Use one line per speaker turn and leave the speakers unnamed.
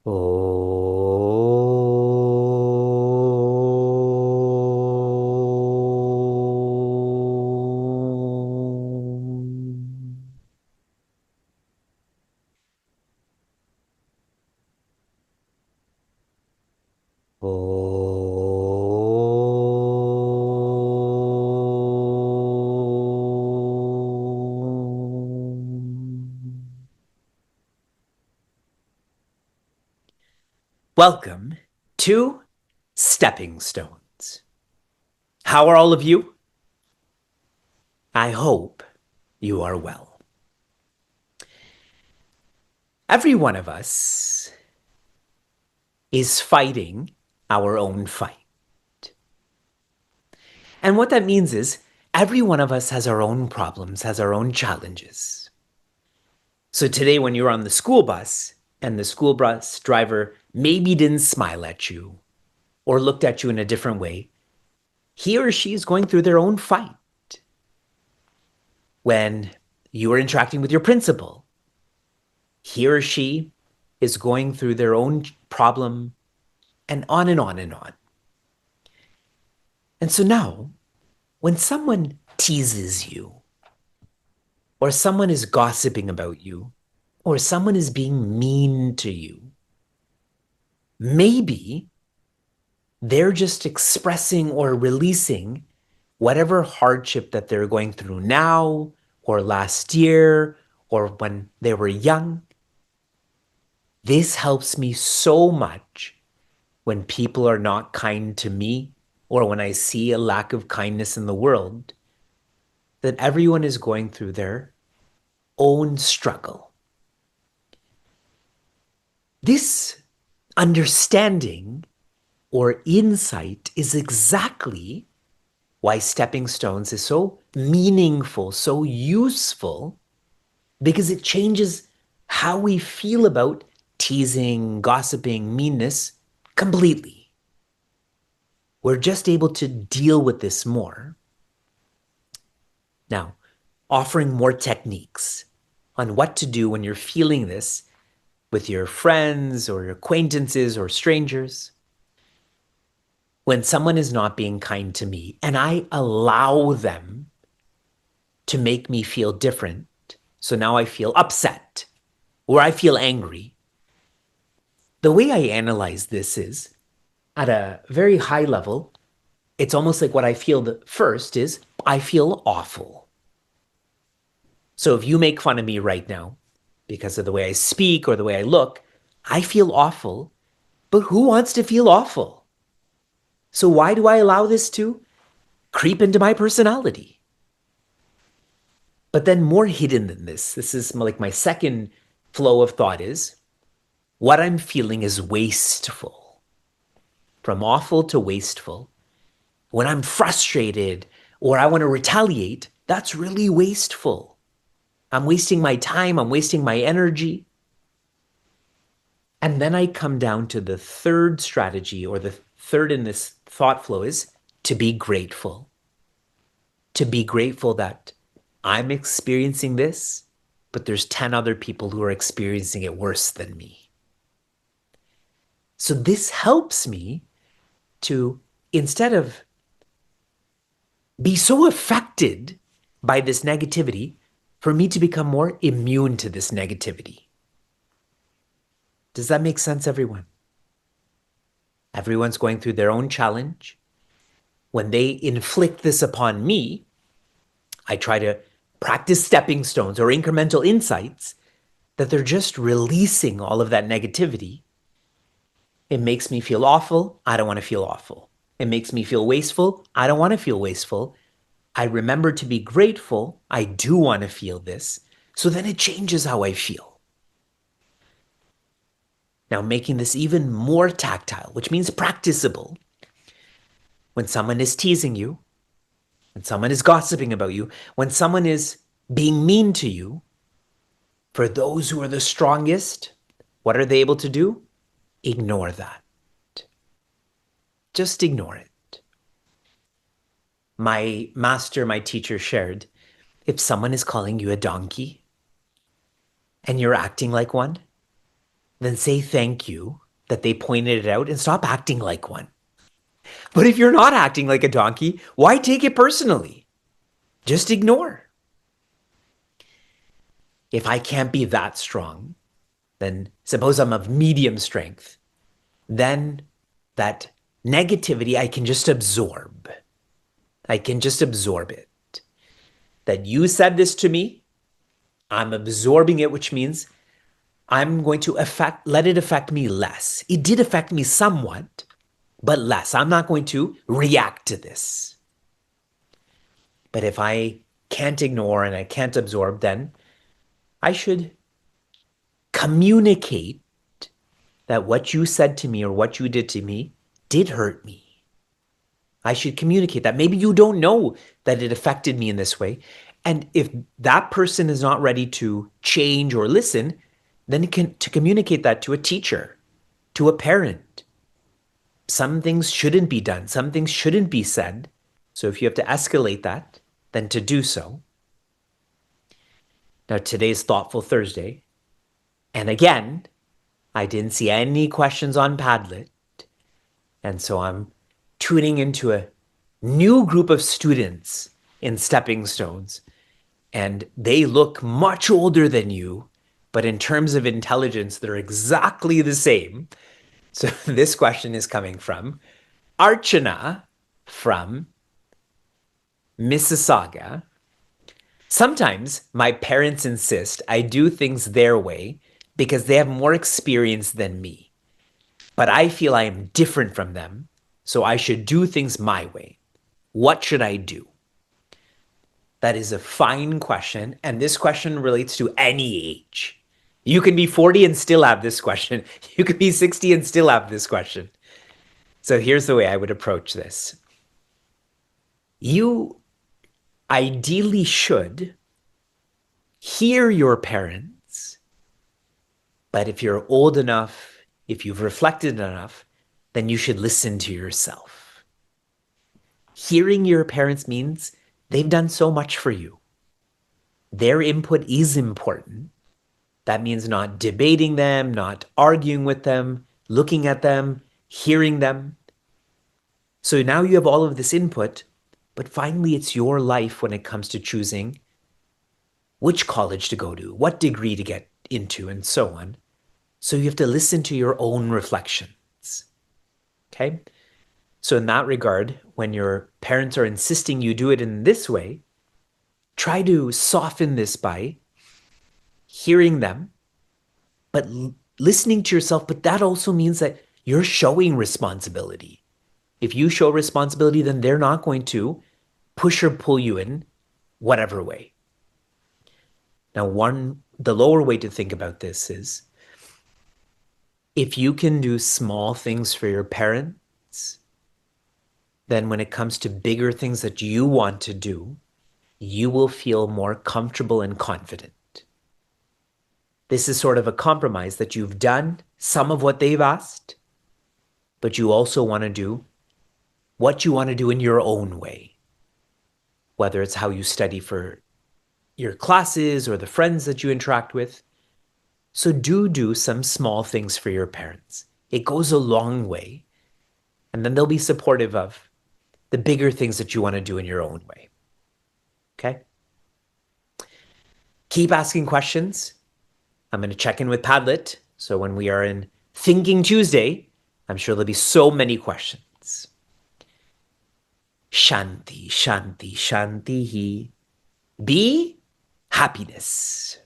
Oh. Welcome to Stepping Stones. How are all of you? I hope you are well. Every one of us is fighting our own fight. And what that means is every one of us has our own problems, has our own challenges. So today, when you're on the school bus and the school bus driver maybe didn't smile at you or looked at you in a different way, he or she is going through their own fight. When you are interacting with your principal, he or she is going through their own problem, and on and on and on. And so now, when someone teases you, or someone is gossiping about you, or someone is being mean to you, maybe they're just expressing or releasing whatever hardship that they're going through now, or last year, or when they were young. This helps me so much when people are not kind to me, or when I see a lack of kindness in the world, that everyone is going through their own struggle. This understanding or insight is exactly why Stepping Stones is so meaningful, so useful, because it changes how we feel about teasing, gossiping, meanness completely. We're just able to deal with this more. Now, offering more techniques on what to do when you're feeling this with your friends or your acquaintances or strangers. When someone is not being kind to me and I allow them to make me feel different, so now I feel upset or I feel angry, the way I analyze this is at a very high level, it's almost like what I feel the first is I feel awful. So if you make fun of me right now because of the way I speak or the way I look, I feel awful. But who wants to feel awful? So why do I allow this to creep into my personality? But then more hidden than this is like my second flow of thought is what I'm feeling is wasteful. From awful to wasteful. When I'm frustrated or I want to retaliate, that's really wasteful. I'm wasting my time, I'm wasting my energy. And then I come down to the third strategy, or the third in this thought flow, is to be grateful. To be grateful that I'm experiencing this, but there's 10 other people who are experiencing it worse than me. So this helps me to, instead of be so affected by this negativity, for me to become more immune to this negativity. Does that make sense, everyone? Everyone's going through their own challenge. When they inflict this upon me, I try to practice stepping stones or incremental insights that they're just releasing all of that negativity. It makes me feel awful. I don't want to feel awful. It makes me feel wasteful. I don't want to feel wasteful. I remember to be grateful. I do want to feel this. So then it changes how I feel. Now, making this even more tactile, which means practicable. When someone is teasing you, when someone is gossiping about you, when someone is being mean to you, for those who are the strongest, what are they able to do? Ignore that. Just ignore it. My master, my teacher shared, if someone is calling you a donkey and you're acting like one, then say thank you that they pointed it out and stop acting like one. But if you're not acting like a donkey, why take it personally? Just ignore. If I can't be that strong, then suppose I'm of medium strength, then that negativity I can just absorb. I can just absorb it. That you said this to me, I'm absorbing it, which means I'm going to let it affect me less. It did affect me somewhat, but less. I'm not going to react to this. But if I can't ignore and I can't absorb, then I should communicate that what you said to me or what you did to me did hurt me. I should communicate that. Maybe you don't know that it affected me in this way. And if that person is not ready to change or listen, then to communicate that to a teacher, to a parent. Some things shouldn't be done. Some things shouldn't be said. So if you have to escalate that, then to do so. Now, today's Thoughtful Thursday. And again, I didn't see any questions on Padlet. And so I'm tuning into a new group of students in Stepping Stones. And they look much older than you, but in terms of intelligence, they're exactly the same. So this question is coming from Archana from Mississauga. Sometimes my parents insist I do things their way because they have more experience than me. But I feel I am different from them, so I should do things my way. What should I do? That is a fine question, and this question relates to any age. You can be 40 and still have this question. You can be 60 and still have this question. So here's the way I would approach this. You ideally should hear your parents, but if you're old enough, if you've reflected enough, then you should listen to yourself. Hearing your parents means they've done so much for you. Their input is important. That means not debating them, not arguing with them, looking at them, hearing them. So now you have all of this input, but finally it's your life when it comes to choosing which college to go to, what degree to get into, and so on. So you have to listen to your own reflections. Okay? So in that regard, when your parents are insisting you do it in this way, try to soften this by hearing them, but listening to yourself. But that also means that you're showing responsibility. If you show responsibility, then they're not going to push or pull you in whatever way. Now, the lower way to think about this is if you can do small things for your parents, then when it comes to bigger things that you want to do, you will feel more comfortable and confident. This is sort of a compromise that you've done some of what they've asked, but you also want to do what you want to do in your own way, whether it's how you study for your classes or the friends that you interact with. So do some small things for your parents. It goes a long way, and then they'll be supportive of the bigger things that you want to do in your own way. Okay? Keep asking questions. I'm going to check in with Padlet. So when we are in Thinking Tuesday, I'm sure there'll be so many questions. Shanti, Shanti, Shanti. Be happiness.